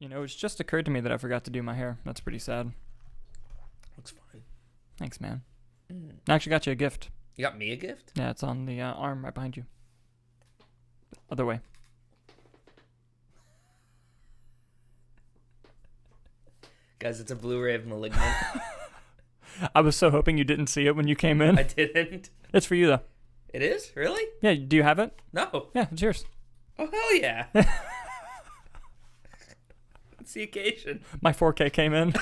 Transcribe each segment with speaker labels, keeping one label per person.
Speaker 1: You know, it's just occurred to me that I forgot to do my hair. That's pretty sad.
Speaker 2: Looks fine.
Speaker 1: Thanks, man. I actually got you a gift.
Speaker 2: You got me a gift?
Speaker 1: Yeah, it's on the arm right behind you. Other way.
Speaker 2: Guys, it's a Blu-ray of Malignant.
Speaker 1: I was so hoping you didn't see it when you came in.
Speaker 2: I didn't.
Speaker 1: It's for you, though.
Speaker 2: It is? Really?
Speaker 1: Yeah, do you have it?
Speaker 2: No.
Speaker 1: Yeah, it's yours.
Speaker 2: Oh, hell yeah. It's the occasion.
Speaker 1: My 4K came in.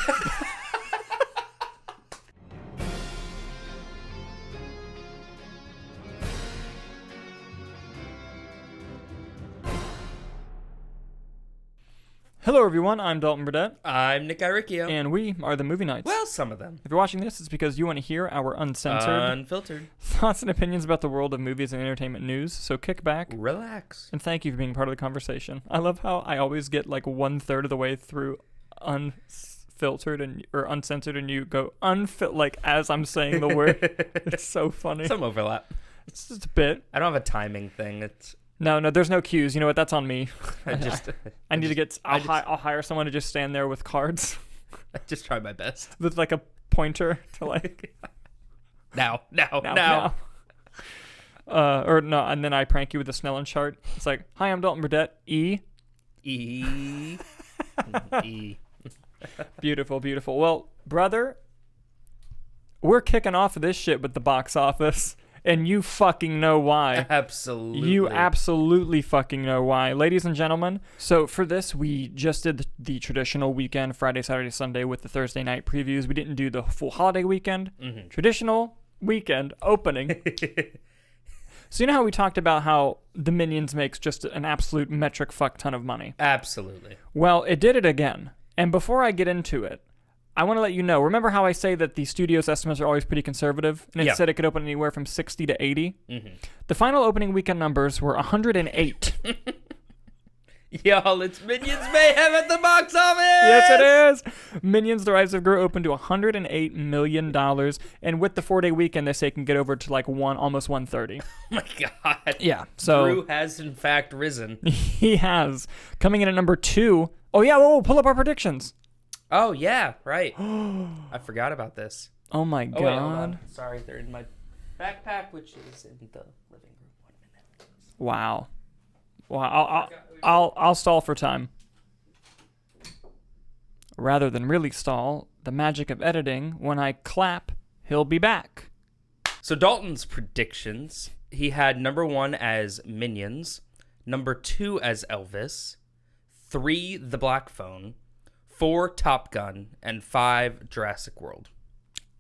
Speaker 1: Hello, everyone. I'm Dalton Burdett.
Speaker 2: I'm Nick Iricchio.
Speaker 1: And we are the Movie Knights.
Speaker 2: Well, some of them.
Speaker 1: If you're watching this, it's because you want to hear our
Speaker 2: unfiltered
Speaker 1: thoughts and opinions about the world of movies and entertainment news. So kick back,
Speaker 2: relax,
Speaker 1: and thank you for being part of the conversation. I love how I always get like 1/3 of the way through unfiltered or uncensored, and you go like as I'm saying the word. It's so funny.
Speaker 2: Some overlap.
Speaker 1: It's just a bit.
Speaker 2: I don't have a timing thing.
Speaker 1: No, there's no cues. You know what? That's on me.
Speaker 2: I'll
Speaker 1: I'll hire someone to just stand there with cards.
Speaker 2: I just try my best.
Speaker 1: With like a pointer to like.
Speaker 2: Now.
Speaker 1: And then I prank you with the Snellen chart. It's like, hi, I'm Dalton Burdett. E. Beautiful, beautiful. Well, brother, we're kicking off of this shit with the box office. And you fucking know why.
Speaker 2: Absolutely.
Speaker 1: You absolutely fucking know why. Ladies and gentlemen, so for this, we just did the traditional weekend, Friday, Saturday, Sunday, with the Thursday night previews. We didn't do the full holiday weekend. Mm-hmm. Traditional weekend opening. So you know how we talked about how the Minions makes just an absolute metric fuck ton of money?
Speaker 2: Absolutely.
Speaker 1: Well, it did it again. And before I get into it, I want to let you know, remember how I say that the studio's estimates are always pretty conservative? And it said it could open anywhere from 60 to 80? Mm-hmm. The final opening weekend numbers were 108.
Speaker 2: Y'all, it's Minions Mayhem at the box office!
Speaker 1: Yes, it is! Minions The Rise of Gru opened to $108 million. And with the 4-day weekend, they say it can get over to like almost 130.
Speaker 2: Oh my god.
Speaker 1: Yeah, so...
Speaker 2: Gru has in fact risen.
Speaker 1: He has. Coming in at number 2... Oh yeah, whoa, pull up our predictions.
Speaker 2: Oh, yeah, right. I forgot about this.
Speaker 1: Oh, my God.
Speaker 2: Wait, hold on. Sorry, they're in my backpack, which is in the living room. 1 minute.
Speaker 1: Wow. I'll stall for time. Rather than really stall, the magic of editing, when I clap, he'll be back.
Speaker 2: So Dalton's predictions, he had number 1 as Minions, number 2 as Elvis, 3 The Black Phone, 4 Top Gun, and 5 Jurassic World.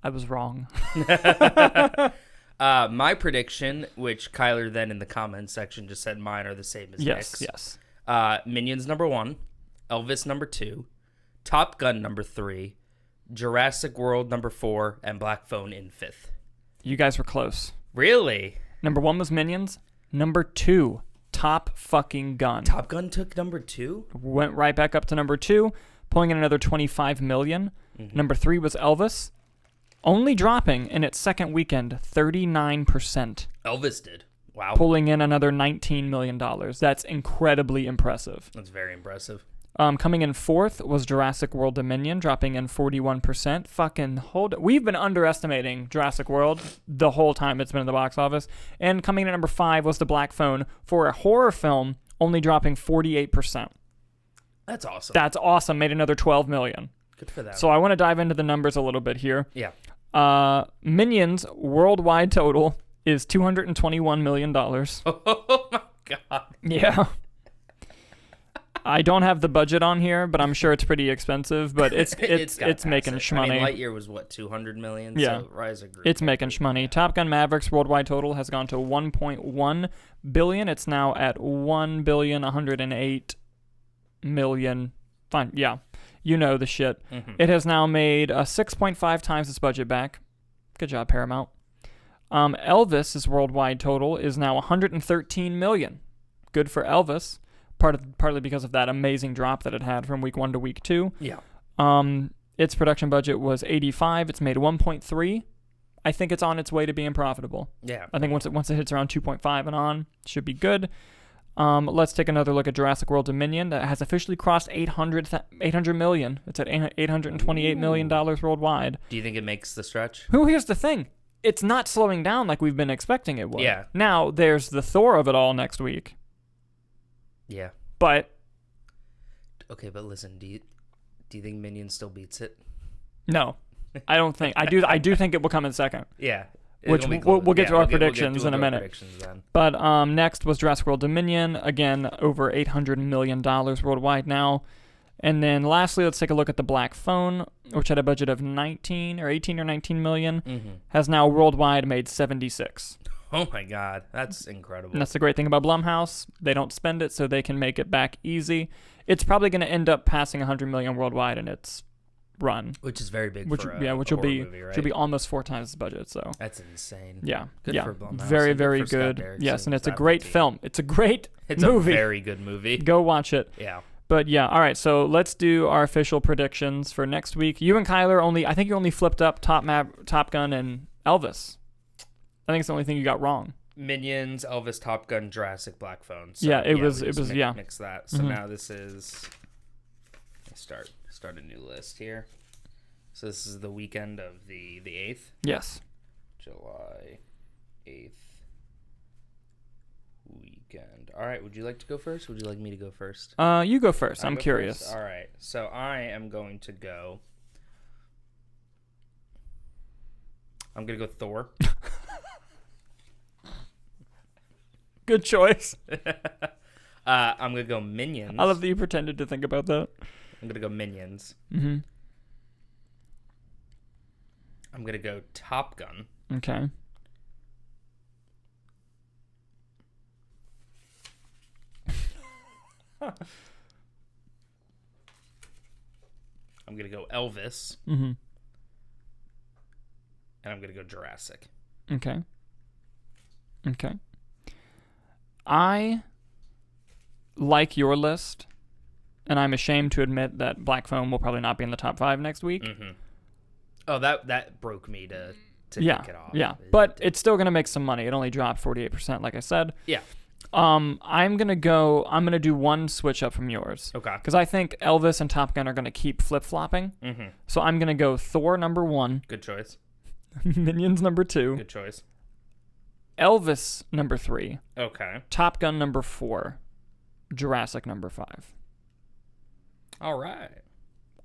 Speaker 1: I was wrong.
Speaker 2: My prediction, which Kyler then in the comments section just said mine are the same as Nick's.
Speaker 1: Yes.
Speaker 2: Minions number 1, Elvis number 2, Top Gun number 3, Jurassic World number 4, and Black Phone in 5th.
Speaker 1: You guys were close.
Speaker 2: Really?
Speaker 1: Number 1 was Minions. Number 2, Top fucking Gun.
Speaker 2: Top Gun took number 2?
Speaker 1: Went right back up to number 2. Pulling in another $25 million. Mm-hmm. Number 3 was Elvis, only dropping in its second weekend 39%.
Speaker 2: Elvis did. Wow.
Speaker 1: Pulling in another $19 million. That's incredibly impressive.
Speaker 2: That's very impressive.
Speaker 1: Coming in 4th was Jurassic World Dominion, dropping in 41%. Fucking hold it. We've been underestimating Jurassic World the whole time it's been in the box office. And coming in at number 5 was The Black Phone, for a horror film, only dropping 48%.
Speaker 2: That's awesome.
Speaker 1: That's awesome. Made another $12 million.
Speaker 2: Good for that.
Speaker 1: So I want to dive into the numbers a little bit here.
Speaker 2: Yeah.
Speaker 1: Minions worldwide total is $221 million.
Speaker 2: Oh my god.
Speaker 1: Yeah. I don't have the budget on here, but I'm sure it's pretty expensive. But it's making shmoney.
Speaker 2: I mean, Lightyear was what, $200 million?
Speaker 1: Yeah.
Speaker 2: So Rise of Gru.
Speaker 1: It's making shmoney. Top Gun Maverick's worldwide total has gone to $1.1 billion. It's now at $1,108 million. Fine, yeah. You know the shit. Mm-hmm. It has now made 6.5 times its budget back. Good job, Paramount. Elvis's worldwide total is now $113 million. Good for Elvis. Partly because of that amazing drop that it had from week 1 to week 2.
Speaker 2: Yeah.
Speaker 1: Its production budget was 85. It's made 1.3. I think it's on its way to being profitable.
Speaker 2: Yeah.
Speaker 1: I think once it hits around 2.5 and on, it should be good. Let's take another look at Jurassic World Dominion that has officially crossed 800 million. It's at $828 million worldwide.
Speaker 2: Do you think it makes the stretch?
Speaker 1: Here's the thing. It's not slowing down like we've been expecting it would.
Speaker 2: Yeah.
Speaker 1: Now, there's the Thor of it all next week.
Speaker 2: Yeah.
Speaker 1: But...
Speaker 2: Okay, but listen, do you think Minions still beats it?
Speaker 1: No. I don't think. I do think it will come in second.
Speaker 2: Yeah.
Speaker 1: Which we'll get to our predictions in a minute. But next was Jurassic World Dominion. Again, over $800 million worldwide now. And then lastly, let's take a look at the Black Phone, which had a budget of 18 or 19 million, has now worldwide made 76.
Speaker 2: Oh my God, that's incredible.
Speaker 1: And that's the great thing about Blumhouse. They don't spend it, so they can make it back easy. It's probably going to end up passing 100 million worldwide in its run,
Speaker 2: which is very big.
Speaker 1: Which
Speaker 2: for
Speaker 1: which will be
Speaker 2: movie, right?
Speaker 1: Should be almost 4 times the budget. So
Speaker 2: that's insane.
Speaker 1: Yeah,
Speaker 2: good for Blumhouse.
Speaker 1: Very, very good. Yes, and it's a great film. It's a great movie.
Speaker 2: A very good movie.
Speaker 1: Go watch it.
Speaker 2: Yeah.
Speaker 1: But yeah, all right. So let's do our official predictions for next week. You and Kyler I think you only flipped up Top Gun and Elvis. I think it's the only thing you got wrong.
Speaker 2: Minions, Elvis, Top Gun, Jurassic, Black Phone. So,
Speaker 1: yeah, it was
Speaker 2: mix that. So now this is start a new list here. So this is the weekend of the 8th.
Speaker 1: Yes.
Speaker 2: July 8th weekend. All right, would you like to go first? Or would you like me to go first?
Speaker 1: You go first. I'm curious.
Speaker 2: First. All right. So I am going to go. I'm going to go Thor.
Speaker 1: Good choice.
Speaker 2: I'm going to go Minions.
Speaker 1: I love that you pretended to think about that.
Speaker 2: I'm going to go Minions.
Speaker 1: Mm-hmm.
Speaker 2: I'm going to go Top Gun.
Speaker 1: Okay.
Speaker 2: I'm going to go Elvis.
Speaker 1: Mm-hmm.
Speaker 2: And I'm going to go Jurassic.
Speaker 1: Okay. I like your list, and I'm ashamed to admit that Black Phone will probably not be in the top 5 next week.
Speaker 2: Mm-hmm. Oh, that broke me to kick it off.
Speaker 1: Yeah, but it's still going to make some money. It only dropped 48%, like I said.
Speaker 2: Yeah.
Speaker 1: I'm going to do one switch up from yours.
Speaker 2: Okay.
Speaker 1: Because I think Elvis and Top Gun are going to keep flip-flopping.
Speaker 2: Mm-hmm.
Speaker 1: So I'm going to go Thor number 1.
Speaker 2: Good choice.
Speaker 1: Minions number 2.
Speaker 2: Good choice.
Speaker 1: Elvis number 3.
Speaker 2: Okay.
Speaker 1: Top Gun number 4. Jurassic number 5.
Speaker 2: All right.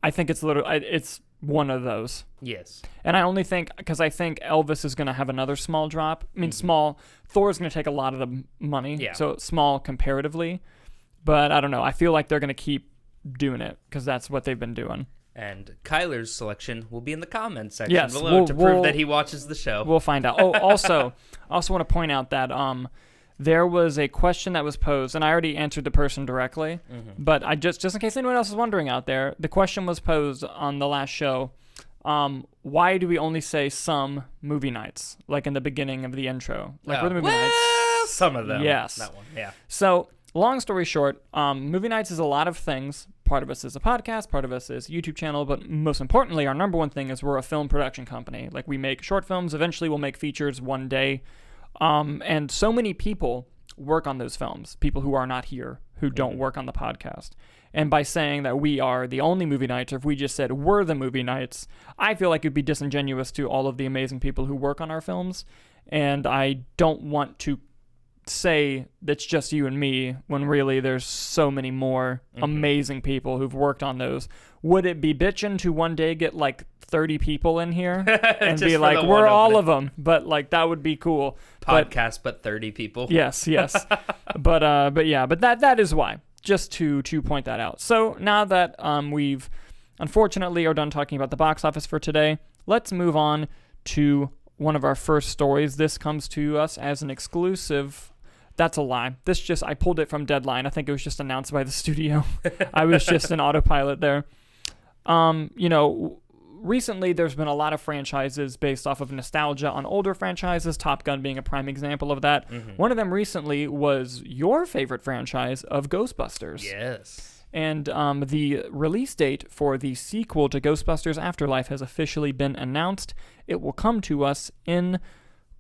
Speaker 1: I think it's it's one of those.
Speaker 2: Yes.
Speaker 1: And I only think, because I think Elvis is going to have another small drop. I mean, small. Thor's going to take a lot of the money.
Speaker 2: Yeah.
Speaker 1: So small comparatively. But I don't know. I feel like they're going to keep doing it because that's what they've been doing.
Speaker 2: And Kyler's selection will be in the comments section
Speaker 1: yes,
Speaker 2: below to prove that he watches the show.
Speaker 1: We'll find out. Oh, also, I also want to point out that there was a question that was posed, and I already answered the person directly, but I just in case anyone else is wondering out there, the question was posed on the last show. Why do we only say some movie nights, like in the beginning of the intro? Like we're the movie nights.
Speaker 2: Some of them.
Speaker 1: Yes.
Speaker 2: That one, yeah.
Speaker 1: So, long story short, Movie Nights is a lot of things. Part of us is a podcast, part of us is a YouTube channel, but most importantly, our number one thing is we're a film production company. Like, we make short films. Eventually, we'll make features one day. And so many people work on those films, people who are not here, who don't work on the podcast. And by saying that we are the only Movie Nights, or if we just said we're the Movie Nights, I feel like it would be disingenuous to all of the amazing people who work on our films. And I don't want to say that's just you and me when really there's so many more amazing people who've worked on those. Would it be bitchin' to one day get like 30 people in here and be like, we're all of them? But like, that would be cool.
Speaker 2: Podcast, but 30 people.
Speaker 1: Yes. but that is why. Just to point that out. So now that we've unfortunately are done talking about the box office for today, let's move on to one of our first stories. This comes to us as an exclusive. That's a lie. I pulled it from Deadline. I think it was just announced by the studio. I was just an autopilot there. Recently there's been a lot of franchises based off of nostalgia on older franchises, Top Gun being a prime example of that. One of them recently was your favorite franchise of Ghostbusters.
Speaker 2: Yes.
Speaker 1: And the release date for the sequel to Ghostbusters Afterlife has officially been announced. It will come to us in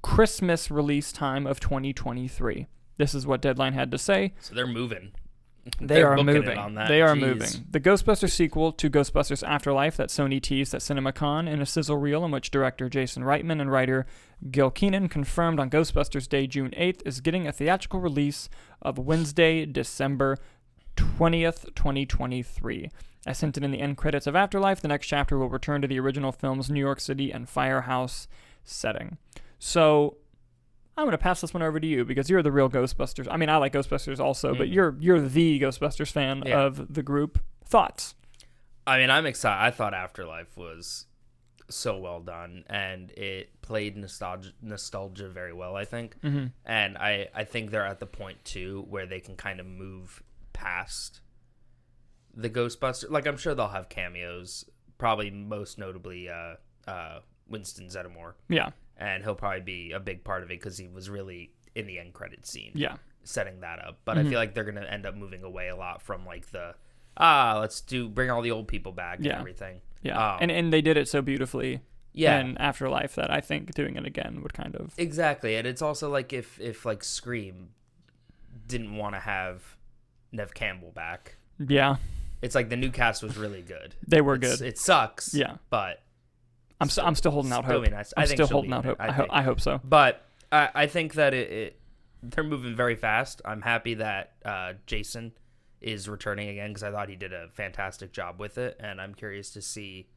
Speaker 1: Christmas release time of 2023. This is what Deadline had to say.
Speaker 2: So they're moving.
Speaker 1: They are
Speaker 2: booking
Speaker 1: moving.
Speaker 2: it on that.
Speaker 1: They are
Speaker 2: Jeez.
Speaker 1: moving. The Ghostbusters sequel to Ghostbusters Afterlife that Sony teased at CinemaCon in a sizzle reel in which director Jason Reitman and writer Gil Keenan confirmed on Ghostbusters Day, June 8th, is getting a theatrical release of Wednesday, December 20th, 2023. As hinted in the end credits of Afterlife, the next chapter will return to the original film's New York City and firehouse setting. So I'm going to pass this one over to you because you're the real Ghostbusters. I mean, I like Ghostbusters also, but you're the Ghostbusters fan of the group. Thoughts?
Speaker 2: I mean, I'm excited. I thought Afterlife was so well done, and it played nostalgia very well, I think.
Speaker 1: Mm-hmm.
Speaker 2: And I think they're at the point, too, where they can kind of move past the Ghostbusters. Like, I'm sure they'll have cameos, probably most notably Winston Zeddemore.
Speaker 1: Yeah.
Speaker 2: And he'll probably be a big part of it because he was really in the end credit scene.
Speaker 1: Yeah.
Speaker 2: Setting that up. But I feel like they're going to end up moving away a lot from like bring all the old people back and everything.
Speaker 1: Yeah. And they did it so beautifully
Speaker 2: Yeah.
Speaker 1: in Afterlife that I think doing it again would kind of...
Speaker 2: Exactly. And it's also like if like Scream didn't want to have Neve Campbell back.
Speaker 1: Yeah.
Speaker 2: It's like the new cast was really good.
Speaker 1: They were good.
Speaker 2: It sucks.
Speaker 1: Yeah.
Speaker 2: But
Speaker 1: I'm still holding out hope.
Speaker 2: Nice.
Speaker 1: I'm
Speaker 2: I think
Speaker 1: still
Speaker 2: she'll
Speaker 1: holding
Speaker 2: be
Speaker 1: out
Speaker 2: in
Speaker 1: hope.
Speaker 2: it,
Speaker 1: I hope so.
Speaker 2: But I think that they're moving very fast. I'm happy that Jason is returning again because I thought he did a fantastic job with it, and I'm curious to see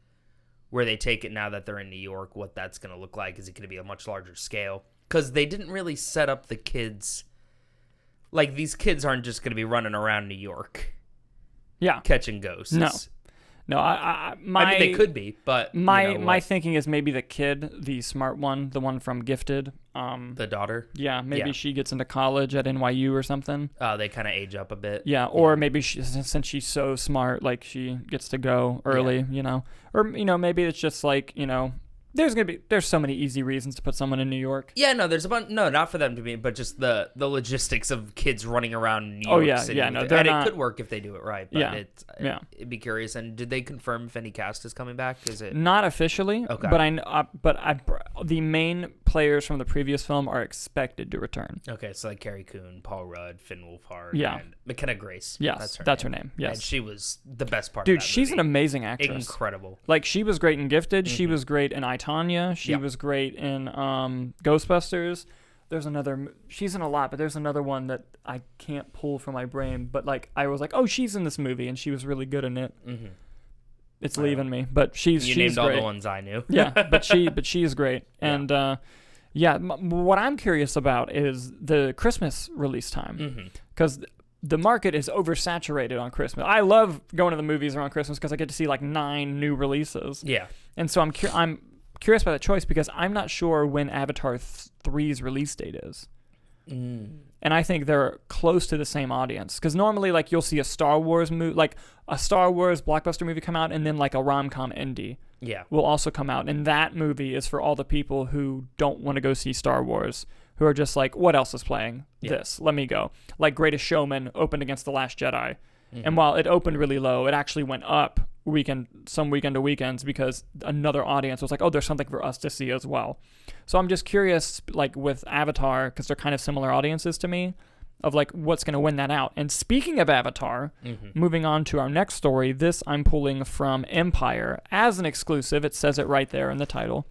Speaker 2: where they take it now that they're in New York, what that's going to look like. Is it going to be a much larger scale? Because they didn't really set up the kids. Like, these kids aren't just going to be running around New York catching ghosts.
Speaker 1: No, I mean,
Speaker 2: they could be, but
Speaker 1: my thinking is maybe the kid, the smart one, the one from Gifted.
Speaker 2: The daughter.
Speaker 1: Yeah, maybe she gets into college at NYU or something.
Speaker 2: They kind of age up a bit.
Speaker 1: Yeah, or maybe since she's so smart, like she gets to go early, or maybe it's just like there's so many easy reasons to put someone in New York.
Speaker 2: Yeah, no, there's a bunch. No, not for them to be, but just the logistics of kids running around New York City.
Speaker 1: Yeah, no,
Speaker 2: and it could work if they do it right. But it'd be curious. And did they confirm if any cast is coming back? Is it
Speaker 1: not officially? Okay, but the main players from the previous film are expected to return.
Speaker 2: Okay, so like Carrie Coon, Paul Rudd, Finn Wolfhard, and McKenna Grace.
Speaker 1: Yes, that's her name. Yes,
Speaker 2: and she was the best part.
Speaker 1: Dude,
Speaker 2: of that
Speaker 1: she's
Speaker 2: movie.
Speaker 1: an amazing actress.
Speaker 2: Incredible.
Speaker 1: Like, she was great in Gifted. She was great in I, Tonya. She was great in Ghostbusters. There's another... She's in a lot, but there's another one that I can't pull from my brain. But, like, I was like, oh, she's in this movie, and she was really good in it. Mm-hmm. It's leaving me, but she's
Speaker 2: You
Speaker 1: named
Speaker 2: great.
Speaker 1: All
Speaker 2: the ones I knew.
Speaker 1: Yeah, but she is great. And, what I'm curious about is the Christmas release time. Because the market is oversaturated on Christmas. I love going to the movies around Christmas because I get to see, like, 9 new releases.
Speaker 2: Yeah.
Speaker 1: And so I'm curious about that choice because I'm not sure when Avatar 3's release date is. And I think they're close to the same audience. Because normally, like, you'll see a Star Wars movie, like a Star Wars blockbuster movie come out, and then like a rom-com indie will also come out. And that movie is for all the people who don't want to go see Star Wars, who are just like, what else is playing? This. Let me go. Like Greatest Showman opened against The Last Jedi. And while it opened really low, it actually went up some weekend to weekends because another audience was like, oh, there's something for us to see as well. So I'm just curious, like with Avatar, because they're kind of similar audiences to me, of like what's going to win that out. And speaking of Avatar, moving on to our next story, this I'm pulling from Empire as an exclusive. It says it right there in the title.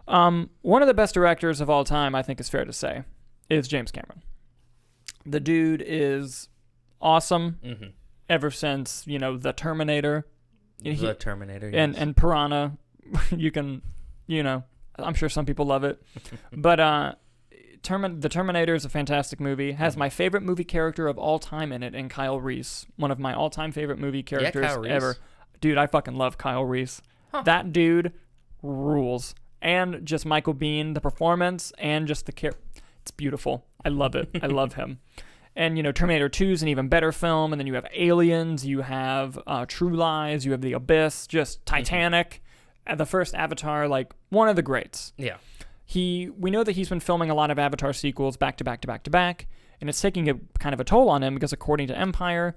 Speaker 1: One of the best directors of all time, I think is fair to say, is James Cameron. The dude is awesome ever since, The Terminator.
Speaker 2: The Terminator,
Speaker 1: yes. And Piranha. You can, I'm sure some people love it. But The Terminator is a fantastic movie. Has my favorite movie character of all time in it, in Kyle Reese. One of my all-time favorite movie characters ever. Dude, I fucking love Kyle Reese. That dude rules. And just Michael Biehn, the performance, and just the character. It's beautiful. I love it. I love him. And, Terminator 2 is an even better film. And then you have Aliens. You have True Lies. You have The Abyss. Just Titanic. And the first Avatar, like, one of the greats.
Speaker 2: Yeah.
Speaker 1: We know that he's been filming a lot of Avatar sequels back to back to back to back. And it's taking a kind of a toll on him because, according to Empire,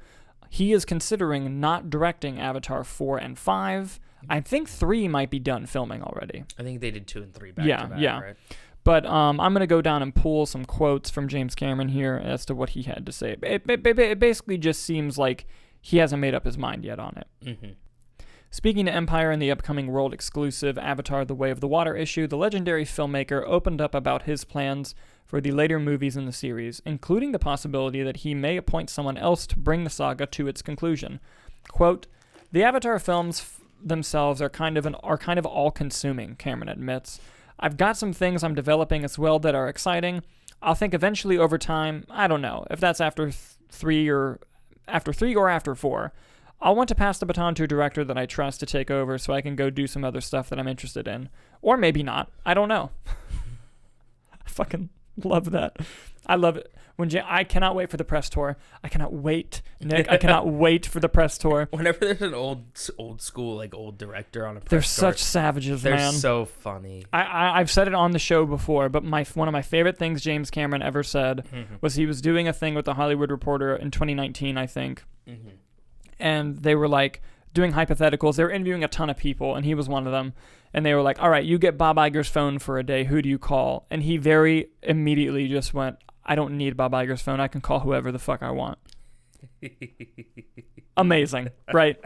Speaker 1: he is considering not directing Avatar 4 and 5. I think 3 might be done filming already.
Speaker 2: I think they did 2 and 3 back to back, right?
Speaker 1: But I'm going to go down and pull some quotes from James Cameron here as to what he had to say. It basically just seems like he hasn't made up his mind yet on it.
Speaker 2: Mm-hmm.
Speaker 1: Speaking to Empire in the upcoming world-exclusive Avatar: The Way of the Water issue, the legendary filmmaker opened up about his plans for the later movies in the series, including the possibility that he may appoint someone else to bring the saga to its conclusion. Quote, "The Avatar films themselves are kind of all-consuming," Cameron admits. "I've got some things I'm developing as well that are exciting. I'll think eventually over time, I don't know, if that's after three or after four. I'll want to pass the baton to a director that I trust to take over so I can go do some other stuff that I'm interested in. Or maybe not. I don't know." I fucking love that. I love it. I cannot wait for the press tour. I cannot wait, Nick. I cannot wait for the press tour.
Speaker 2: Whenever there's an old school, like old director on a press
Speaker 1: They're
Speaker 2: tour,
Speaker 1: such savages,
Speaker 2: they're
Speaker 1: man.
Speaker 2: so funny.
Speaker 1: I've said it on the show before, but one of my favorite things James Cameron ever said was he was doing a thing with the Hollywood Reporter in 2019, I think. Mm-hmm. And they were like doing hypotheticals. They were interviewing a ton of people, and he was one of them. And they were like, all right, you get Bob Iger's phone for a day. Who do you call? And he very immediately just went, I don't need Bob Iger's phone. I can call whoever the fuck I want. Amazing, right?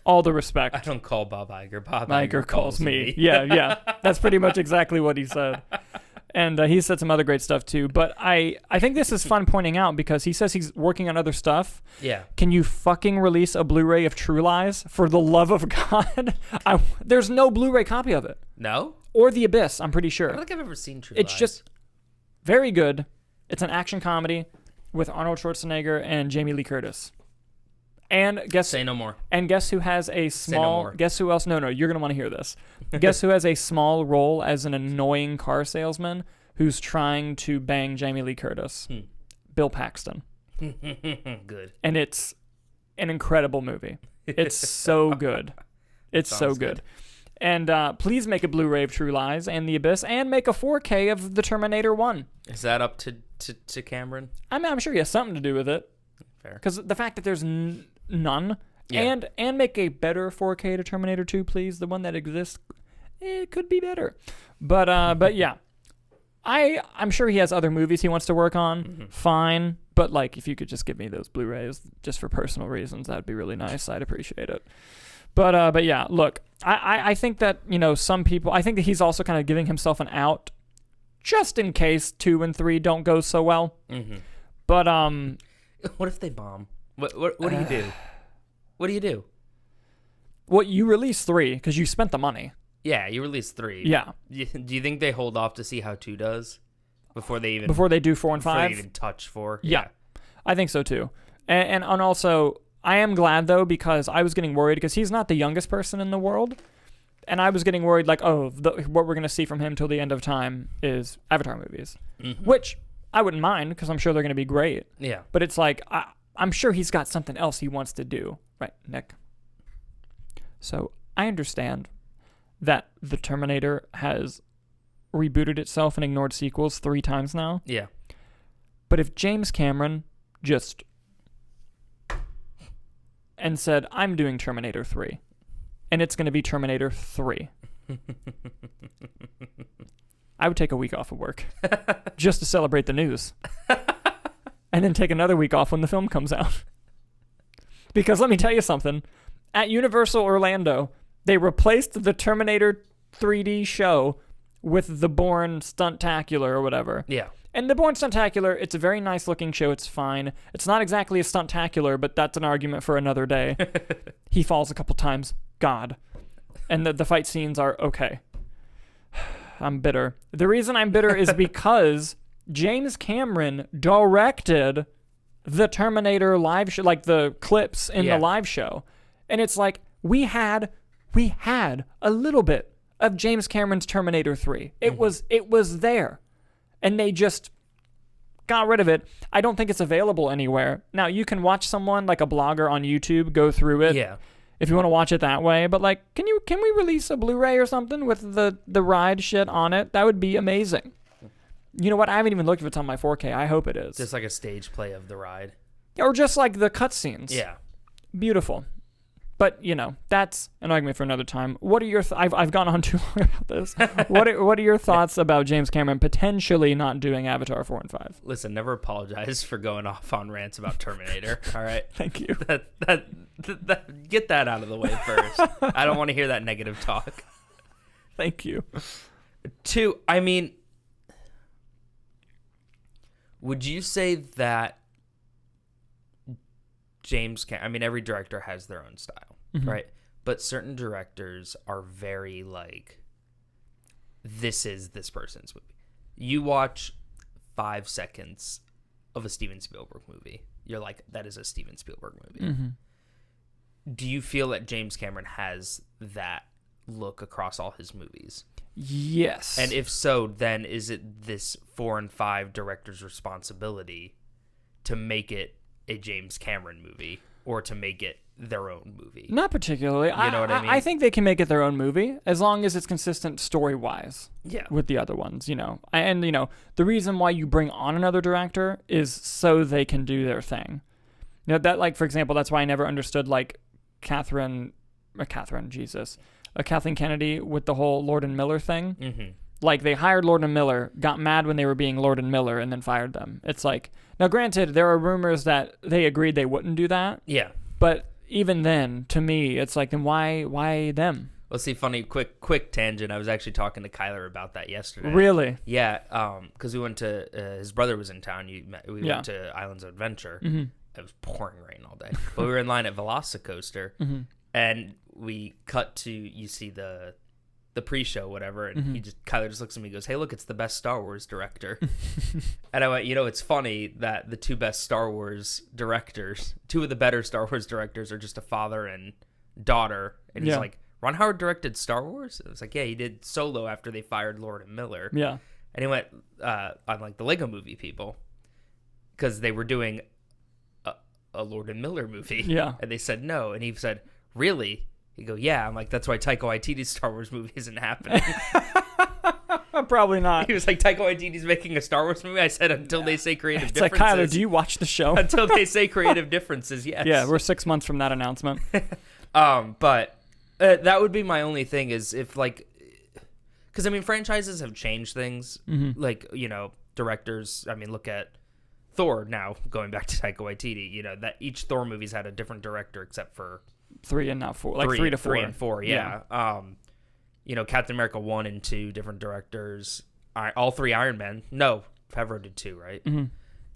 Speaker 1: All the respect.
Speaker 2: I don't call Bob Iger. Bob
Speaker 1: Iger calls me. Yeah. That's pretty much exactly what he said. And he said some other great stuff too. But I think this is fun pointing out because he says he's working on other stuff.
Speaker 2: Yeah.
Speaker 1: Can you fucking release a Blu-ray of True Lies? For the love of God. There's no Blu-ray copy of it.
Speaker 2: No?
Speaker 1: Or The Abyss, I'm pretty sure.
Speaker 2: I don't think I've ever seen True
Speaker 1: It's
Speaker 2: Lies.
Speaker 1: just very good. It's an action comedy with Arnold Schwarzenegger and Jamie Lee Curtis. And
Speaker 2: Say no more.
Speaker 1: And guess who has a small... Guess who else? No, you're going to want to hear this. Guess who has a small role as an annoying car salesman who's trying to bang Jamie Lee Curtis? Bill Paxton.
Speaker 2: Good.
Speaker 1: And it's an incredible movie. It's so good. It's so good. And please make a Blu-ray of True Lies and The Abyss, and make a 4K of The Terminator 1.
Speaker 2: Is that up to Cameron?
Speaker 1: I'm sure he has something to do with it.
Speaker 2: Fair.
Speaker 1: Because the fact that there's none,
Speaker 2: yeah.
Speaker 1: and make a better 4K to Terminator 2, please. The one that exists, it could be better. But yeah, I'm sure he has other movies he wants to work on. Mm-hmm. Fine, but like if you could just give me those Blu-rays just for personal reasons, that'd be really nice. I'd appreciate it. But yeah, look, I think that, some people, I think that he's also kind of giving himself an out just in case 2 and 3 don't go so well. Mm-hmm. But
Speaker 2: what if they bomb? What do you do? What do you do?
Speaker 1: Well, you release 3 because you spent the money.
Speaker 2: Yeah, you release 3.
Speaker 1: Yeah.
Speaker 2: Do you think they hold off to see how 2 does before they do 4 and 5? Before they even touch 4?
Speaker 1: Yeah. I think so too. And also, I am glad though, because I was getting worried because he's not the youngest person in the world. And I was getting worried like, what we're going to see from him till the end of time is Avatar movies. Mm-hmm. Which I wouldn't mind because I'm sure they're going to be great.
Speaker 2: Yeah.
Speaker 1: But it's like, I'm sure he's got something else he wants to do. Right, Nick? So I understand that The Terminator has rebooted itself and ignored sequels 3 times now.
Speaker 2: Yeah.
Speaker 1: But if James Cameron just... and said, I'm doing Terminator 3, and it's going to be Terminator 3, I would take a week off of work just to celebrate the news. And then take another week off when the film comes out. Because let me tell you something. At Universal Orlando, they replaced the Terminator 3D show with the Bourne Stuntacular or whatever.
Speaker 2: Yeah.
Speaker 1: And the Bourne Stuntacular, it's a very nice looking show. It's fine. It's not exactly a Stuntacular, but that's an argument for another day. He falls a couple times. God. And the fight scenes are okay. I'm bitter. The reason I'm bitter is because James Cameron directed the Terminator live show, like the clips in the live show. And it's like, we had a little bit of James Cameron's Terminator 3. It was there. And they just got rid of it. I don't think it's available anywhere. Now, you can watch someone, like a blogger on YouTube, go through it.
Speaker 2: Yeah.
Speaker 1: If you want to watch it that way. But, like, can we release a Blu-ray or something with the ride shit on it? That would be amazing. You know what? I haven't even looked if it's on my 4K. I hope it is.
Speaker 2: Just like a stage play of the ride.
Speaker 1: Or just like the cutscenes.
Speaker 2: Yeah.
Speaker 1: Beautiful. But, that's an argument for another time. What are your I've gone on too long about this. What are your thoughts about James Cameron potentially not doing Avatar 4 and 5?
Speaker 2: Listen, never apologize for going off on rants about Terminator. All right?
Speaker 1: Thank you.
Speaker 2: Get that out of the way first. I don't want to hear that negative talk.
Speaker 1: Thank you.
Speaker 2: 2, would you say that James Cameron, every director has their own style, right? But certain directors are very like, this is this person's movie. You watch 5 seconds of a Steven Spielberg movie, you're like, that is a Steven Spielberg movie. Do you feel that James Cameron has that look across all his movies?
Speaker 1: Yes.
Speaker 2: And if so, then is it this 4 and 5 director's responsibility to make it a James Cameron movie or to make it their own movie?
Speaker 1: Not particularly.
Speaker 2: You know what I mean?
Speaker 1: I think they can make it their own movie as long as it's consistent story-wise.
Speaker 2: Yeah.
Speaker 1: With the other ones, And, the reason why you bring on another director is so they can do their thing. That, like, for example, that's why I never understood, like, Kathleen Kennedy with the whole Lord and Miller thing. Like, they hired Lord and Miller, got mad when they were being Lord and Miller, and then fired them. It's like, now granted, there are rumors that they agreed they wouldn't do that.
Speaker 2: Yeah.
Speaker 1: But even then, to me, it's like, then why them?
Speaker 2: Well, see, funny, quick tangent. I was actually talking to Kyler about that yesterday.
Speaker 1: Really?
Speaker 2: Yeah, because we went to, his brother was in town. We went to Islands of Adventure. It was pouring rain all day. But we were in line at Velocicoaster, and we cut to, you see the pre-show, whatever, and Kyler just looks at me and goes, hey, look, it's the best Star Wars director. And I went, it's funny that the 2 best Star Wars directors, 2 of the better Star Wars directors are just a father and daughter. And he's like, Ron Howard directed Star Wars? It was like, yeah, he did Solo after they fired Lord and Miller.
Speaker 1: Yeah.
Speaker 2: And he went on like the Lego Movie people, because they were doing a Lord and Miller movie.
Speaker 1: Yeah.
Speaker 2: And they said no. And he said, really? He go, yeah. I'm like, that's why Taika Waititi's Star Wars movie isn't happening.
Speaker 1: Probably not.
Speaker 2: He was like, Taika Waititi's making a Star Wars movie? I said, until they say creative
Speaker 1: It's
Speaker 2: differences.
Speaker 1: like, Kyler, do you watch the show?
Speaker 2: Until they say creative differences, yes.
Speaker 1: Yeah, we're 6 months from that announcement.
Speaker 2: But that would be my only thing is if, like, because, franchises have changed things. Like, directors, look at Thor now, going back to Taika Waititi, that each Thor movie's had a different director except for
Speaker 1: 3 and now 4, like 3 to 4.
Speaker 2: 3 and 4, yeah. Captain America 1 and 2, different directors. All 3 Iron Men. No, Favreau did 2, right?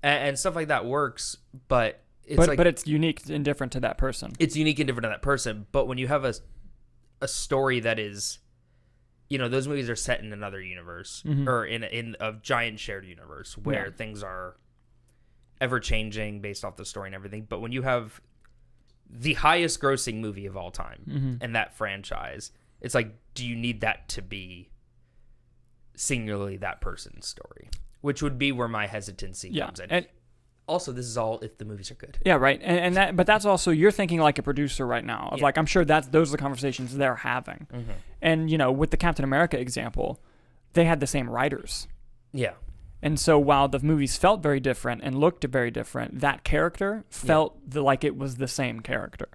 Speaker 2: And stuff like that works, but it's
Speaker 1: unique and different to that person.
Speaker 2: It's unique and different to that person, but when you have a story that is, those movies are set in another universe, or in a giant shared universe where things are ever changing based off the story and everything. But when you have the highest grossing movie of all time and that franchise, it's like, do you need that to be singularly that person's story? Which would be where my hesitancy comes in. And also, this is all if the movies are good.
Speaker 1: Yeah, right. But that's also, you're thinking like a producer right now. Of like, I'm sure those are the conversations they're having. And, with the Captain America example, they had the same writers.
Speaker 2: Yeah.
Speaker 1: And so while the movies felt very different and looked very different, that character felt like it was the same character.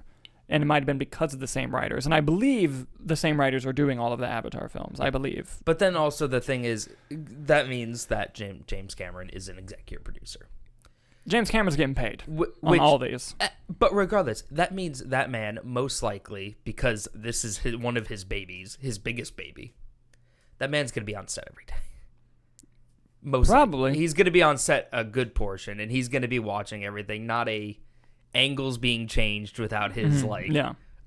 Speaker 1: And it might have been because of the same writers. And I believe the same writers are doing all of the Avatar films. I believe.
Speaker 2: But then also the thing is, that means that James Cameron is an executive producer.
Speaker 1: James Cameron's getting paid on all these.
Speaker 2: But regardless, that means that man, most likely, because this is one of his babies, his biggest baby, that man's going to be on set every day.
Speaker 1: Probably.
Speaker 2: He's going to be on set a good portion, and he's going to be watching everything, not angles being changed without his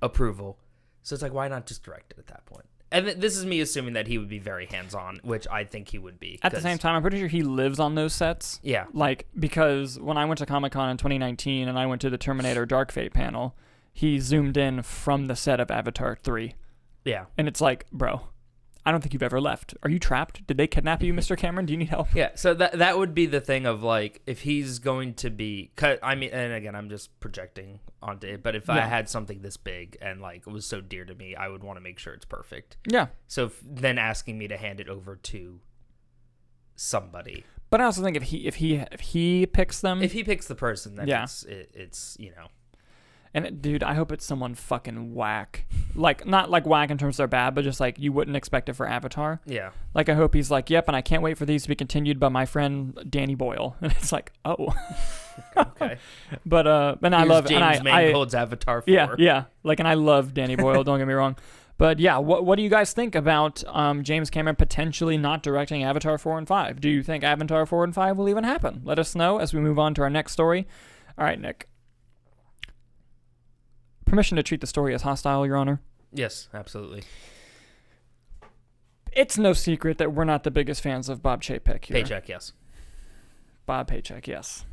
Speaker 2: approval. So it's like, why not just direct it at that point? And this is me assuming that he would be very hands-on, which I think he would be.
Speaker 1: At the same time, I'm pretty sure he lives on those sets.
Speaker 2: Yeah.
Speaker 1: Like, because when I went to Comic-Con in 2019 and I went to the Terminator Dark Fate panel, he zoomed in from the set of Avatar 3.
Speaker 2: Yeah.
Speaker 1: And it's like, bro, I don't think you've ever left. Are you trapped? Did they kidnap you, Mr. Cameron? Do you need help?
Speaker 2: Yeah, so that would be the thing of, like, if he's going to be... and again, I'm just projecting onto it, but if I had something this big and, like, it was so dear to me, I would want to make sure it's perfect.
Speaker 1: Yeah.
Speaker 2: So then asking me to hand it over to somebody...
Speaker 1: But I also think if he picks them...
Speaker 2: If he picks the person, then it's
Speaker 1: And dude, I hope it's someone fucking whack. Like, not like whack in terms they're bad, but just like you wouldn't expect it for Avatar.
Speaker 2: Yeah.
Speaker 1: Like, I hope he's like, yep, and I can't wait for these to be continued by my friend Danny Boyle. And it's like, oh.
Speaker 2: Okay.
Speaker 1: But I love
Speaker 2: James
Speaker 1: and I
Speaker 2: Mangold's Avatar 4.
Speaker 1: yeah. Like, and I love Danny Boyle, don't get me wrong. But yeah, what do you guys think about James Cameron potentially not directing Avatar 4 and 5? Do you think Avatar 4 and 5 will even happen? Let us know as we move on to our next story. All right, Nick. Permission to treat the story as hostile, Your Honor?
Speaker 2: Yes, absolutely.
Speaker 1: It's no secret that we're not the biggest fans of Bob Chapek here.
Speaker 2: Paycheck, yes.
Speaker 1: Bob Paycheck, yes.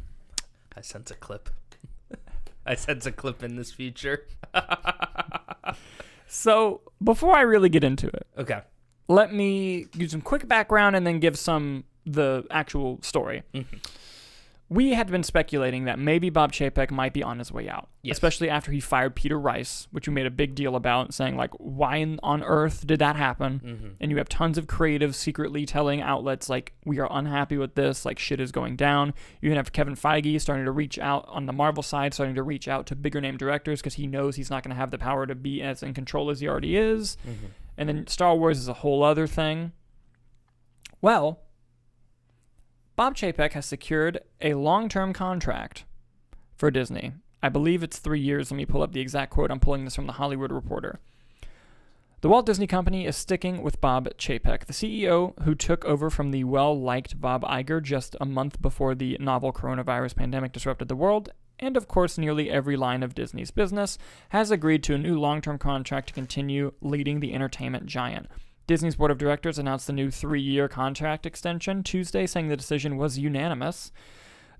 Speaker 2: I sense a clip. I sense a clip in this future.
Speaker 1: So, before I really get into it,
Speaker 2: Okay.
Speaker 1: let me give some quick background and then give the actual story.
Speaker 2: Mm-hmm.
Speaker 1: We had been speculating that maybe Bob Chapek might be on his way out,
Speaker 2: Yes.
Speaker 1: especially after he fired Peter Rice, which we made a big deal about, saying, like, why on earth did that happen?
Speaker 2: Mm-hmm.
Speaker 1: And you have tons of creatives secretly telling outlets, like, we are unhappy with this, like, shit is going down. You can have Kevin Feige starting to reach out on the Marvel side, starting to reach out to bigger name directors because he knows he's not going to have the power to be as in control as he already is.
Speaker 2: Mm-hmm.
Speaker 1: And then Star Wars is a whole other thing. Well, Bob Chapek has secured a long-term contract for Disney. I believe it's 3 years. Let me pull up the exact quote. I'm pulling this from The Hollywood Reporter. The Walt Disney Company is sticking with Bob Chapek, the CEO who took over from the well-liked Bob Iger just a month before the novel coronavirus pandemic disrupted the world, and of course nearly every line of Disney's business, has agreed to a new long-term contract to continue leading the entertainment giant. Disney's board of directors announced the new 3-year contract extension Tuesday, saying the decision was unanimous.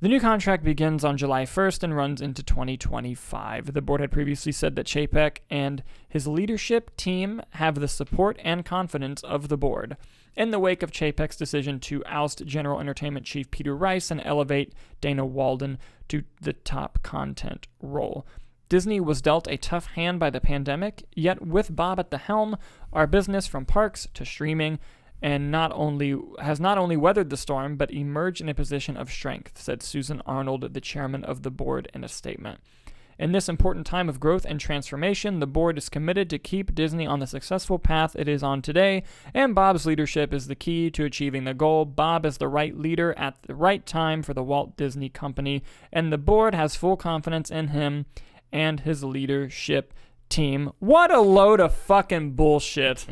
Speaker 1: The new contract begins on July 1st and runs into 2025. The board had previously said that Chapek and his leadership team have the support and confidence of the board. In the wake of Chapek's decision to oust General Entertainment Chief Peter Rice and elevate Dana Walden to the top content role. Disney was dealt a tough hand by the pandemic, yet with Bob at the helm, our business from parks to streaming has not only weathered the storm, but emerged in a position of strength, said Susan Arnold, the chairman of the board, in a statement. In this important time of growth and transformation, the board is committed to keep Disney on the successful path it is on today, and Bob's leadership is the key to achieving the goal. Bob is the right leader at the right time for the Walt Disney Company, and the board has full confidence in him and his leadership team. What a load of fucking bullshit.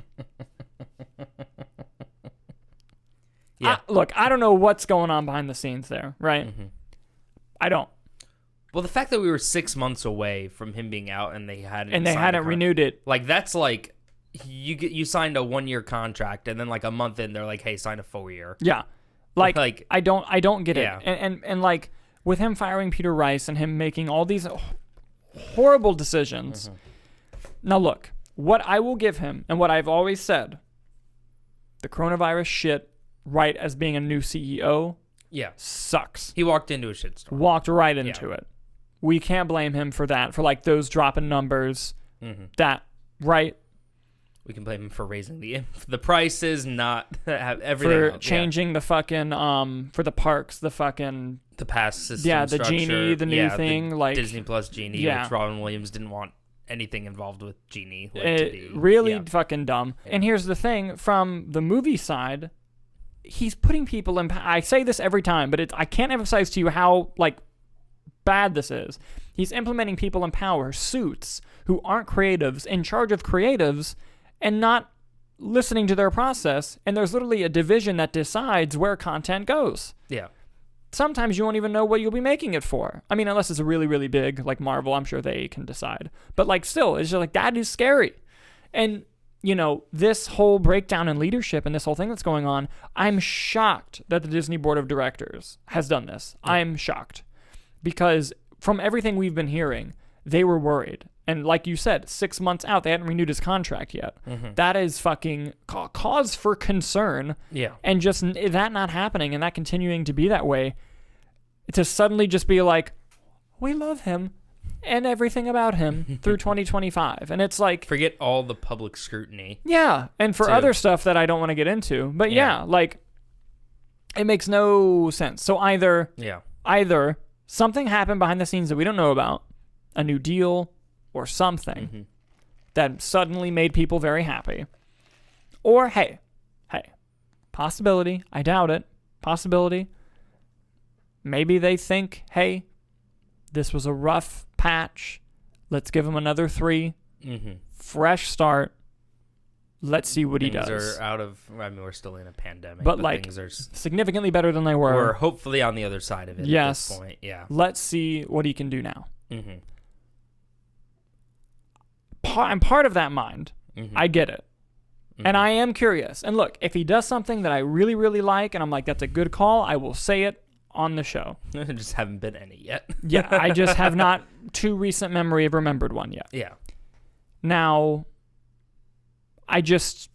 Speaker 2: Yeah.
Speaker 1: Look, I don't know what's going on behind the scenes there, right?
Speaker 2: Mm-hmm.
Speaker 1: I don't.
Speaker 2: Well, the fact that we were 6 months away from him being out and they hadn't
Speaker 1: renewed it.
Speaker 2: Like, that's like you signed a 1-year contract and then like a month in they're like, hey, sign a 4-year.
Speaker 1: Yeah. Like I don't get it.
Speaker 2: Yeah.
Speaker 1: And like with him firing Peter Rice and him making all these horrible decisions. Mm-hmm. Now look, what I will give him and what I've always said, the coronavirus shit, right, as being a new CEO, sucks.
Speaker 2: He walked into a shitstorm.
Speaker 1: Walked right into it. We can't blame him for that, for like those dropping numbers.
Speaker 2: Mm-hmm.
Speaker 1: That, right?
Speaker 2: We can blame him for raising the prices, not everything
Speaker 1: for
Speaker 2: else.
Speaker 1: Changing the fucking for the parks, the
Speaker 2: pass system,
Speaker 1: the Genie, the new thing, like
Speaker 2: Disney Plus Genie, which Robin Williams didn't want anything involved with Genie.
Speaker 1: Fucking dumb. And here's the thing: from the movie side, he's putting people in. I say this every time, but I can't emphasize to you how like bad this is. He's implementing people in power, suits who aren't creatives, in charge of creatives, and not listening to their process. And there's literally a division that decides where content goes. Yeah. Sometimes you won't even know what you'll be making it for. I mean, unless it's a really, really big, like Marvel, I'm sure they can decide. But like still, it's just like, that is scary. And, you know, this whole breakdown in leadership and this whole thing that's going on, I'm shocked that the Disney Board of Directors has done this. I'm shocked. Because from everything we've been hearing, they were worried. And like you said, 6 months out, they hadn't renewed his contract yet. Mm-hmm. That is fucking cause for concern. Yeah. And just that not happening and that continuing to be that way, to suddenly just be like, we love him and everything about him through 2025. And it's like...
Speaker 2: Forget all the public scrutiny.
Speaker 1: Yeah. And for other stuff that I don't want to get into. But yeah, like, it makes no sense. So either something happened behind the scenes that we don't know about, a new deal, or something that suddenly made people very happy. Or, hey, possibility, I doubt it, possibility, maybe they think, hey, this was a rough patch, let's give him another 3, fresh start, let's see what he does.
Speaker 2: Things are out of, I mean, we're still in a pandemic,
Speaker 1: but like,
Speaker 2: things are
Speaker 1: significantly better than they were.
Speaker 2: We're hopefully on the other side of it at this point, yeah.
Speaker 1: Let's see what he can do now. I'm part of that mind. I get it. And I am curious. And look, if he does something that I really, really like, and I'm like, that's a good call, I will say it on the show.
Speaker 2: I just haven't been any yet.
Speaker 1: Yeah, I just have not, to recent memory, have remembered one yet.
Speaker 2: Yeah.
Speaker 1: Now, that's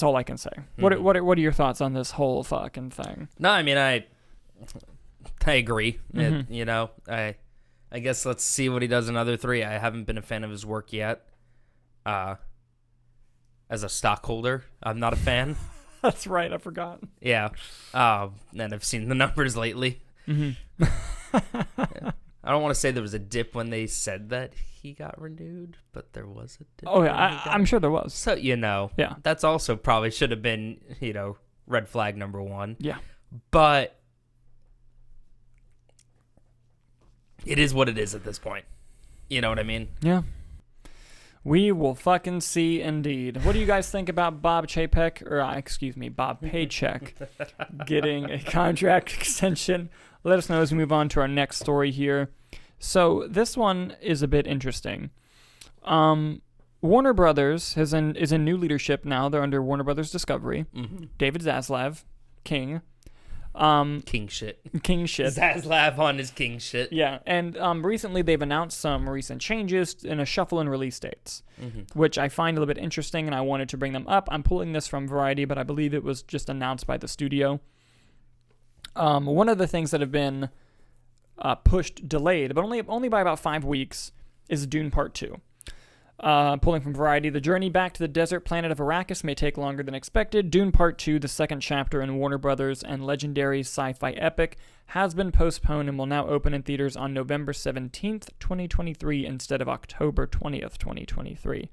Speaker 1: all I can say. What are your thoughts on this whole fucking thing?
Speaker 2: No, I mean, I agree. You know, I guess let's see what he does in other 3. I haven't been a fan of his work yet. As a stockholder, I'm not a fan.
Speaker 1: That's right, I forgot.
Speaker 2: Yeah. And I've seen the numbers lately. Yeah. I don't want to say there was a dip when they said that he got renewed, but there was a dip.
Speaker 1: Oh, yeah, I'm sure there was.
Speaker 2: So, you know,
Speaker 1: yeah,
Speaker 2: that's also probably should have been, you know, red flag number 1.
Speaker 1: Yeah.
Speaker 2: But it is what it is at this point. You know what I mean?
Speaker 1: Yeah. We will fucking see indeed. What do you guys think about Bob Paycheck getting a contract extension? Let us know as we move on to our next story here. So this one is a bit interesting. Warner Brothers is in new leadership now. They're under Warner Brothers Discovery. David Zaslav, King.
Speaker 2: King shit. Zaslav on his king shit.
Speaker 1: Yeah, and recently they've announced some recent changes in a shuffle in release dates, which I find a little bit interesting, and I wanted to bring them up. I'm pulling this from Variety, but I believe it was just announced by the studio. One of the things that have been delayed, but only by about 5 weeks, is Dune Part 2. Pulling from Variety, the journey back to the desert planet of Arrakis may take longer than expected. Dune Part 2, the second chapter in Warner Brothers and legendary sci-fi epic, has been postponed and will now open in theaters on November 17th, 2023, instead of October 20th, 2023.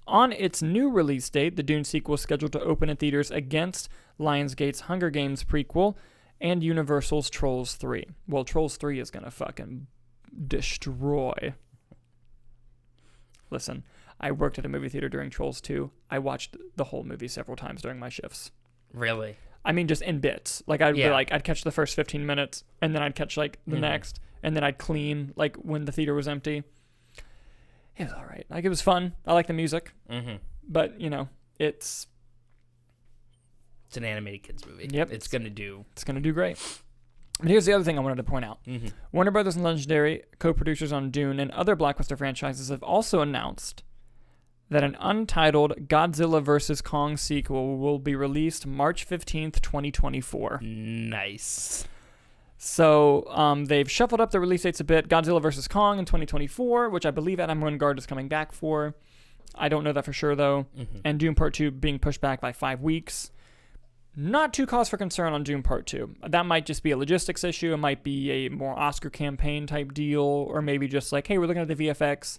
Speaker 1: On its new release date, the Dune sequel is scheduled to open in theaters against Lionsgate's Hunger Games prequel and Universal's Trolls 3. Well, Trolls 3 is going to fucking destroy. Listen, I worked at a movie theater during Trolls 2. I watched the whole movie several times during my shifts.
Speaker 2: Really?
Speaker 1: I mean, just in bits. Like, I'd catch the first 15 minutes, and then I'd catch, like, the next, and then I'd clean, like, when the theater was empty. It was all right. Like, it was fun. I like the music. But, you know, it's
Speaker 2: an animated kids movie.
Speaker 1: Yep.
Speaker 2: It's going to do
Speaker 1: great. But here's the other thing I wanted to point out. Warner Brothers and Legendary, co-producers on Dune and other blockbuster franchises, have also announced that an untitled Godzilla vs. Kong sequel will be released March 15th, 2024.
Speaker 2: Nice.
Speaker 1: So they've shuffled up the release dates a bit. Godzilla vs. Kong in 2024, which I believe Adam Wingard is coming back for. I don't know that for sure, though. And Dune Part 2 being pushed back by 5 weeks. Not too cause for concern on Dune Part 2. That might just be a logistics issue. It might be a more Oscar campaign type deal, or maybe just like, hey, we're looking at the VFX.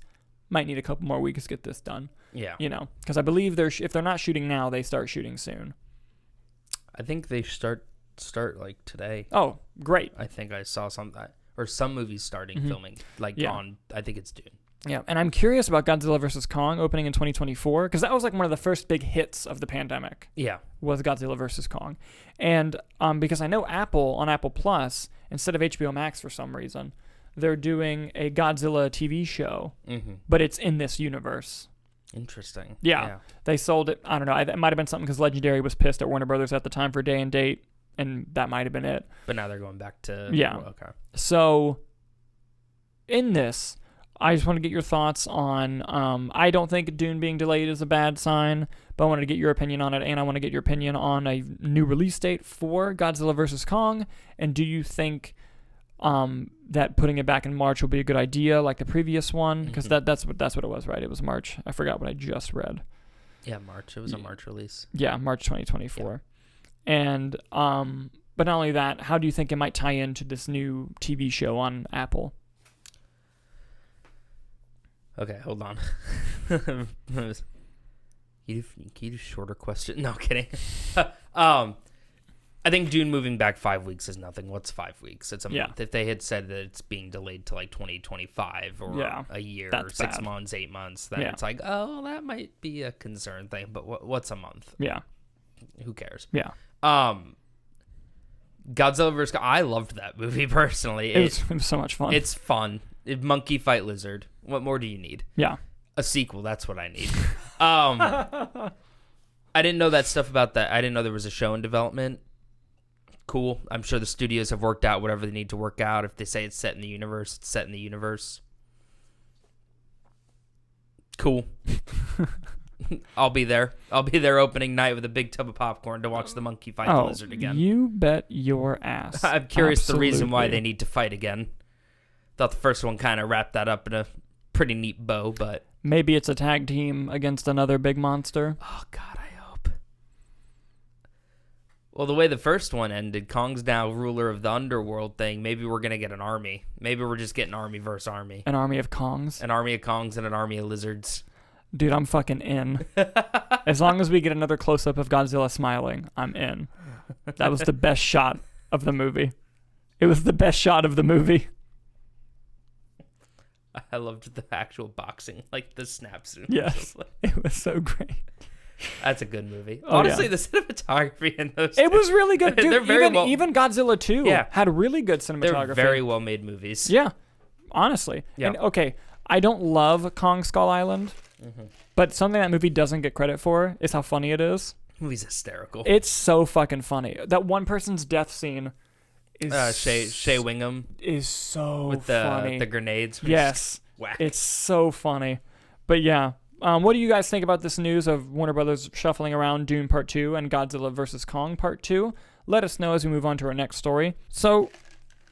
Speaker 1: Might need a couple more weeks to get this done.
Speaker 2: Yeah.
Speaker 1: You know, because I believe if they're not shooting now, they start shooting soon.
Speaker 2: I think they start like today.
Speaker 1: Oh, great.
Speaker 2: I think I saw some movies starting filming on, I think it's Dune.
Speaker 1: Yeah, and I'm curious about Godzilla vs. Kong opening in 2024, because that was like one of the first big hits of the pandemic.
Speaker 2: Yeah.
Speaker 1: Was Godzilla vs. Kong. And because I know Apple, on Apple Plus, instead of HBO Max for some reason, they're doing a Godzilla TV show, but it's in this universe.
Speaker 2: Interesting.
Speaker 1: Yeah. They sold it, I don't know, it might have been something because Legendary was pissed at Warner Brothers at the time for day and date, and that might have been it.
Speaker 2: But now they're going back to...
Speaker 1: Yeah.
Speaker 2: Okay.
Speaker 1: So, in this... I just want to get your thoughts on, I don't think Dune being delayed is a bad sign, but I wanted to get your opinion on it, and I want to get your opinion on a new release date for Godzilla vs. Kong, and do you think that putting it back in March will be a good idea like the previous one? Because that's what it was, right? It was March. I forgot what I just read.
Speaker 2: Yeah, March. It was a March release.
Speaker 1: Yeah, March 2024. Yeah. And, but not only that, how do you think it might tie into this new TV show on Apple?
Speaker 2: Okay, hold on. Can you do shorter question? No, kidding. I think Dune moving back 5 weeks is nothing. What's 5 weeks? It's a month. If they had said that it's being delayed to like 2025 or a year or 6
Speaker 1: bad.
Speaker 2: months, 8 months, then it's like, oh, that might be a concern thing. But what's a month?
Speaker 1: Yeah.
Speaker 2: Who cares?
Speaker 1: Yeah.
Speaker 2: Godzilla vs. I loved that movie personally.
Speaker 1: It was so much fun.
Speaker 2: It's fun. Monkey fight lizard. What more do you need?
Speaker 1: Yeah.
Speaker 2: A sequel. That's what I need. I didn't know that stuff about that. I didn't know there was a show in development. Cool. I'm sure the studios have worked out whatever they need to work out. If they say it's set in the universe, it's set in the universe. Cool. I'll be there. I'll be there opening night with a big tub of popcorn to watch the monkey fight the lizard again.
Speaker 1: You bet your ass.
Speaker 2: I'm curious the reason why they need to fight again. Thought the first one kind of wrapped that up in a pretty neat bow, but...
Speaker 1: Maybe it's a tag team against another big monster.
Speaker 2: Oh, God, I hope. Well, the way the first one ended, Kong's now ruler of the underworld thing. Maybe we're going to get an army. Maybe we're just getting army versus army.
Speaker 1: An army of Kongs?
Speaker 2: An army of Kongs and an army of lizards.
Speaker 1: Dude, I'm fucking in. As long as we get another close-up of Godzilla smiling, I'm in. That was the best shot of the movie. It was the best shot of the movie.
Speaker 2: I loved the actual boxing, like the snap zoom.
Speaker 1: Yes, it was so great.
Speaker 2: That's a good movie.
Speaker 1: Oh,
Speaker 2: honestly, the cinematography in those
Speaker 1: It was really good. Dude,
Speaker 2: they're very
Speaker 1: even Godzilla 2 had really good cinematography.
Speaker 2: They're very well-made movies.
Speaker 1: Yeah, honestly. Yeah. And, okay, I don't love Kong Skull Island, but something that movie doesn't get credit for is how funny it is.
Speaker 2: The movie's hysterical.
Speaker 1: It's so fucking funny. That one person's death scene is...
Speaker 2: Shea Wingham.
Speaker 1: Is so
Speaker 2: with
Speaker 1: funny.
Speaker 2: the grenades.
Speaker 1: Yes.
Speaker 2: Whack.
Speaker 1: It's so funny. But yeah, what do you guys think about this news of Warner Brothers shuffling around Dune Part 2 and Godzilla vs. Kong Part 2? Let us know as we move on to our next story. So,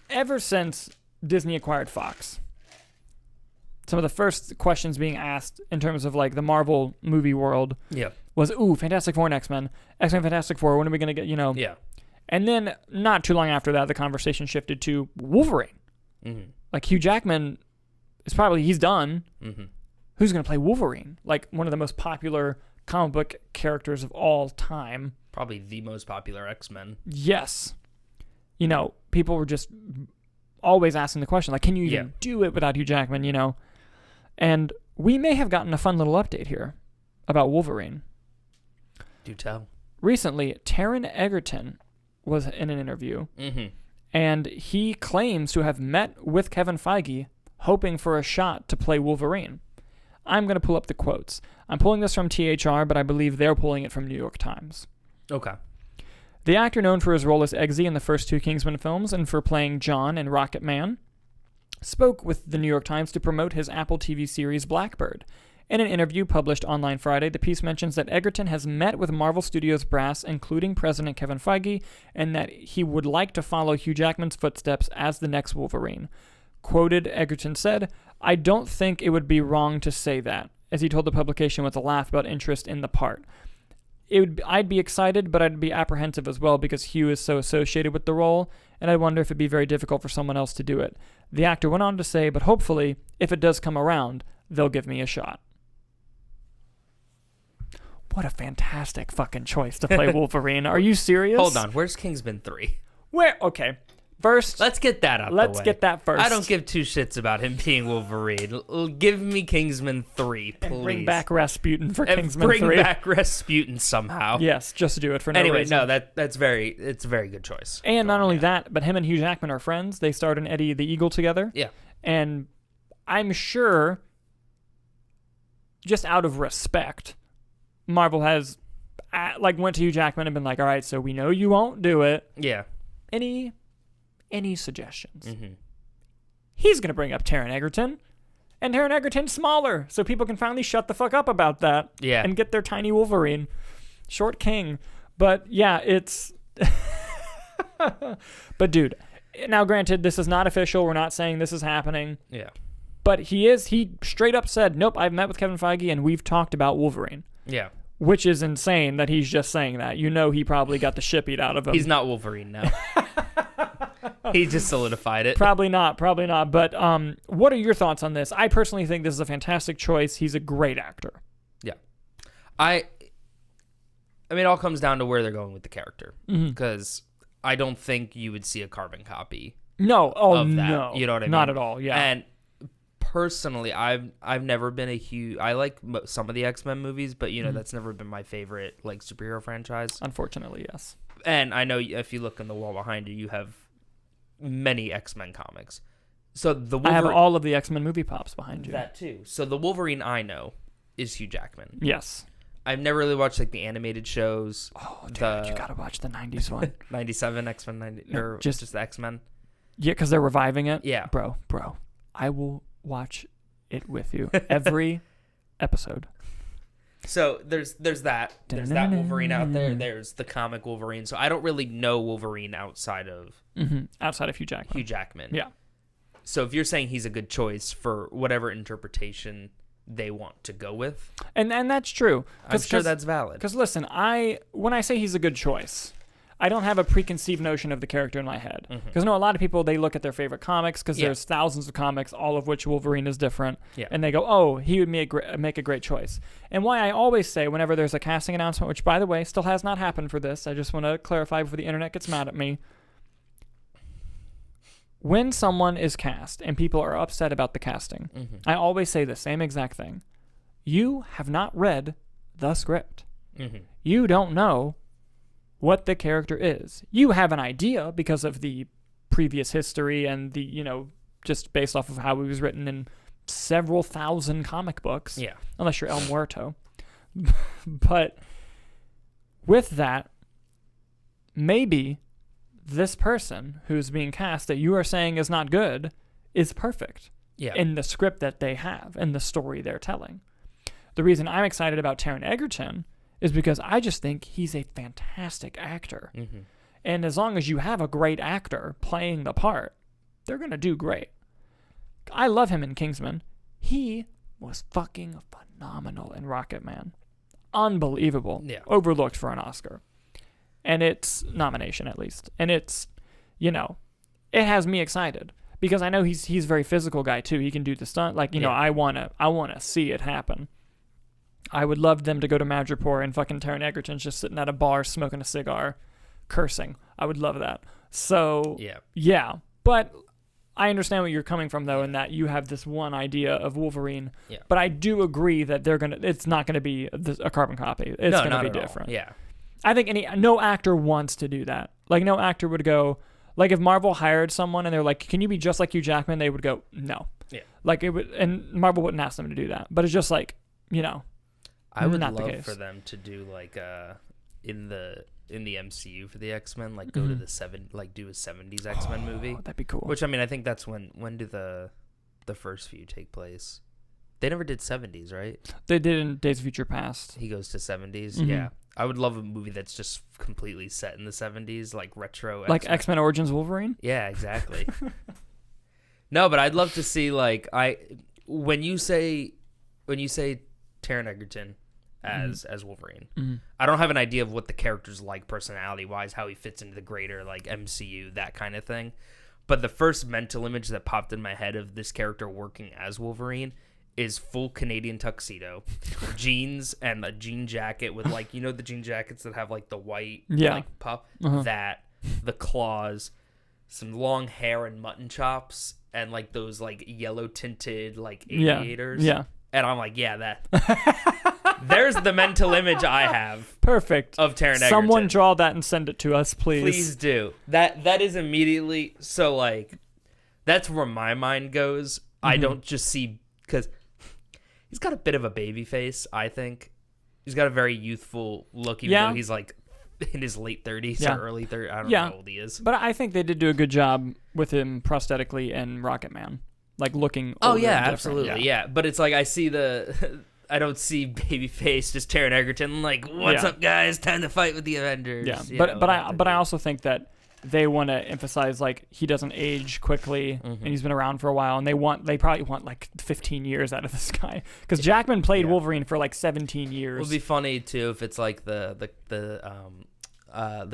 Speaker 1: ever since Disney acquired Fox, some of the first questions being asked in terms of like the Marvel movie world was, Fantastic Four and X-Men. X-Men Fantastic Four, when are we going to get,
Speaker 2: Yeah.
Speaker 1: And then not too long after that, the conversation shifted to Wolverine.
Speaker 2: Mm-hmm.
Speaker 1: Like Hugh Jackman is he's done.
Speaker 2: Mm-hmm.
Speaker 1: Who's going to play Wolverine? Like one of the most popular comic book characters of all time.
Speaker 2: Probably the most popular X-Men.
Speaker 1: Yes. People were just always asking the question, like, can you even do it without Hugh Jackman, And we may have gotten a fun little update here about Wolverine.
Speaker 2: Do tell.
Speaker 1: Recently, Taron Egerton was in an interview, and he claims to have met with Kevin Feige, hoping for a shot to play Wolverine. I'm going to pull up the quotes. I'm pulling this from THR, but I believe they're pulling it from New York Times.
Speaker 2: Okay.
Speaker 1: The actor known for his role as Eggsy in the first two Kingsman films and for playing John in Rocket Man spoke with the New York Times to promote his Apple TV series Blackbird. In an interview published online Friday, the piece mentions that Egerton has met with Marvel Studios brass, including President Kevin Feige, and that he would like to follow Hugh Jackman's footsteps as the next Wolverine. Quoted, Egerton said, "I don't think it would be wrong to say that," as he told the publication with a laugh about interest in the part. I'd be excited, but I'd be apprehensive as well because Hugh is so associated with the role, and I wonder if it'd be very difficult for someone else to do it. The actor went on to say, but hopefully, if it does come around, they'll give me a shot. What a fantastic fucking choice to play Wolverine. Are you serious?
Speaker 2: Hold on. Where's Kingsman 3?
Speaker 1: Where? Okay. First,
Speaker 2: let's get that up.
Speaker 1: Let's get that first.
Speaker 2: I don't give two shits about him being Wolverine. Give me Kingsman 3, please.
Speaker 1: And bring back Rasputin for Kingsman 3.
Speaker 2: Bring back Rasputin somehow.
Speaker 1: Yes, just do it for no reason.
Speaker 2: Anyway, no, it's a very good choice.
Speaker 1: And not only that, but him and Hugh Jackman are friends. They starred in Eddie the Eagle together.
Speaker 2: Yeah.
Speaker 1: And I'm sure, just out of respect, Marvel has went to Hugh Jackman and been like, all right, so we know you won't do it.
Speaker 2: Yeah.
Speaker 1: Any suggestions? Mm-hmm. He's going to bring up Taron Egerton. And Taron Egerton's smaller, so people can finally shut the fuck up about that.
Speaker 2: Yeah.
Speaker 1: And get their tiny Wolverine. Short king. But yeah, it's... But dude, now granted, this is not official. We're not saying this is happening.
Speaker 2: Yeah.
Speaker 1: But he straight up said, nope, I've met with Kevin Feige and we've talked about Wolverine.
Speaker 2: Yeah.
Speaker 1: Which is insane that he's just saying that. He probably got the shit beat out of him.
Speaker 2: He's not Wolverine now. He just solidified it.
Speaker 1: Probably not. But what are your thoughts on this? I personally think this is a fantastic choice. He's a great actor.
Speaker 2: Yeah. I mean, it all comes down to where they're going with the character. Because I don't think you would see a carbon copy.
Speaker 1: No.
Speaker 2: Of that.
Speaker 1: No.
Speaker 2: You know what I mean?
Speaker 1: Not at all. Yeah.
Speaker 2: And personally, I've never been a huge. I like some of the X-Men movies, but that's never been my favorite like superhero franchise.
Speaker 1: Unfortunately, yes.
Speaker 2: And I know if you look on the wall behind you have many X-Men comics. So I
Speaker 1: have all of the X-Men movie pops behind you.
Speaker 2: That too. So the Wolverine I know is Hugh Jackman.
Speaker 1: Yes.
Speaker 2: I've never really watched like the animated shows.
Speaker 1: Oh, dude, you gotta watch the '90s one.
Speaker 2: 97 X-Men 90 or just the X-Men.
Speaker 1: Yeah, because they're reviving it.
Speaker 2: Yeah,
Speaker 1: bro, I will watch it with you every episode.
Speaker 2: So there's that. There's that Wolverine out there. There's the comic Wolverine. So I don't really know Wolverine outside of
Speaker 1: Hugh Jackman. Yeah.
Speaker 2: So if you're saying he's a good choice for whatever interpretation they want to go with,
Speaker 1: and that's true.
Speaker 2: I'm sure that's valid.
Speaker 1: Because listen, when I say he's a good choice, I don't have a preconceived notion of the character in my head. Because I know a lot of people, they look at their favorite comics because there's thousands of comics, all of which Wolverine is different. Yeah. And they go, oh, he would make a great choice. And why I always say whenever there's a casting announcement, which by the way still has not happened for this, I just want to clarify before the internet gets mad at me. When someone is cast and people are upset about the casting, I always say the same exact thing. You have not read the script. You don't know what the character is. You have an idea because of the previous history and the, just based off of how he was written in several thousand comic books. Yeah. Unless you're El Muerto. But with that, maybe this person who's being cast that you are saying is not good is perfect in the script that they have and the story they're telling. The reason I'm excited about Taron Egerton is because I just think he's a fantastic actor. And as long as you have a great actor playing the part, they're going to do great. I love him in Kingsman. He was fucking phenomenal in Rocket Man. Unbelievable. Yeah. Overlooked for an Oscar. And it's nomination at least. And it's, it has me excited because I know he's a very physical guy too. He can do the stunt. Like, I want to see it happen. I would love them to go to Madripoor and fucking Taron Egerton's just sitting at a bar smoking a cigar, cursing. I would love that. So, yeah. But I understand where you're coming from, though, in that you have this one idea of Wolverine. Yeah. But I do agree that it's not going to be a carbon copy. It's going to be different. Yeah. I think no actor wants to do that. Like, no actor would go, like, if Marvel hired someone and they're like, can you be just like Hugh Jackman? They would go, no. Yeah. Like, it would, and Marvel wouldn't ask them to do that. But it's just like,
Speaker 2: I would love for them to do like in the MCU for the X-Men, like go to the do a 70s X-Men movie.
Speaker 1: That'd be cool.
Speaker 2: Which I mean, I think that's when do the first few take place? They never did 70s, right?
Speaker 1: They did in Days of Future Past.
Speaker 2: He goes to 70s. Yeah. I would love a movie that's just completely set in the 70s, like retro
Speaker 1: like X-Men Origins Wolverine?
Speaker 2: Yeah, exactly. No, but I'd love to see when you say Taron Egerton as Wolverine. I don't have an idea of what the character's like personality-wise, how he fits into the greater like MCU, that kind of thing. But the first mental image that popped in my head of this character working as Wolverine is full Canadian tuxedo, jeans, and a jean jacket with like, the jean jackets that have like the white like puff, that, the claws, some long hair and mutton chops, and like those like yellow tinted like aviators. Yeah. And I'm like, that. There's the mental image I have.
Speaker 1: Perfect.
Speaker 2: Of Taron Egerton.
Speaker 1: Someone draw that and send it to us, please.
Speaker 2: Please do. That is immediately, so like, that's where my mind goes. I don't just see, because he's got a bit of a baby face, I think. He's got a very youthful look, even though he's like in his late 30s or early 30s. I don't know how old he is.
Speaker 1: But I think they did do a good job with him prosthetically in Rocket Man. Like looking older.
Speaker 2: Oh yeah, absolutely. Yeah. But it's like I see I don't see babyface, just Taron Egerton like, what's up guys? Time to fight with the Avengers.
Speaker 1: Yeah. But I also think that they want to emphasize like he doesn't age quickly and he's been around for a while, and they probably want like 15 years out of this guy, because Jackman played Wolverine for like 17 years.
Speaker 2: It would be funny too if it's like the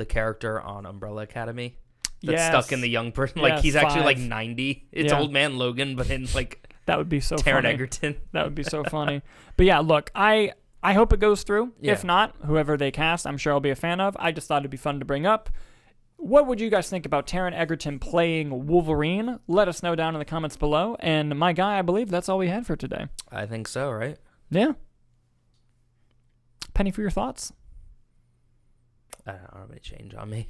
Speaker 2: character on Umbrella Academy. that's stuck in the young person. Like,
Speaker 1: Yes,
Speaker 2: he's actually
Speaker 1: 5.
Speaker 2: like 90. It's
Speaker 1: Yeah.
Speaker 2: Old Man Logan, but in like
Speaker 1: That would be so
Speaker 2: Taron
Speaker 1: funny.
Speaker 2: Egerton.
Speaker 1: That would be so funny. But yeah, look, I hope it goes through.
Speaker 2: Yeah.
Speaker 1: If not, whoever they cast, I'm sure I'll be a fan of. I just thought it'd be fun to bring up. What would you guys think about Taron Egerton playing Wolverine? Let us know down in the comments below. And my guy, I believe that's all we had for today.
Speaker 2: I think so, right?
Speaker 1: Yeah. Penny, for your thoughts?
Speaker 2: I don't have any change on me.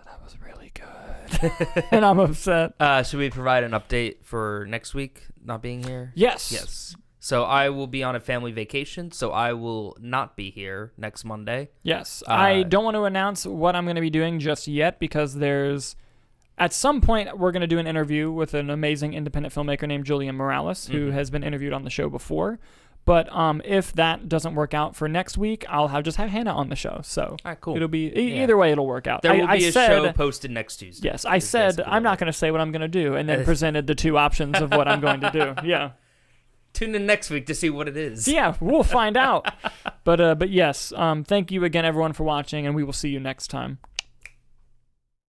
Speaker 1: That was really good. And I'm upset.
Speaker 2: Should we provide an update for next week not being here?
Speaker 1: Yes.
Speaker 2: Yes. So I will be on a family vacation, so I will not be here next Monday.
Speaker 1: Yes. I don't want to announce what I'm going to be doing just yet because at some point, we're going to do an interview with an amazing independent filmmaker named Julian Morales, who has been interviewed on the show before. But if that doesn't work out for next week, I'll just have Hannah on the show. So
Speaker 2: All right, cool.
Speaker 1: it'll be either way, it'll work out.
Speaker 2: There will be a show posted next Tuesday.
Speaker 1: Yes, I said I'm not going to say what I'm going to do, and then presented the two options of what I'm going to do. Yeah.
Speaker 2: Tune in next week to see what it is.
Speaker 1: Yeah, we'll find out. But yes, thank you again, everyone, for watching, and we will see you next time.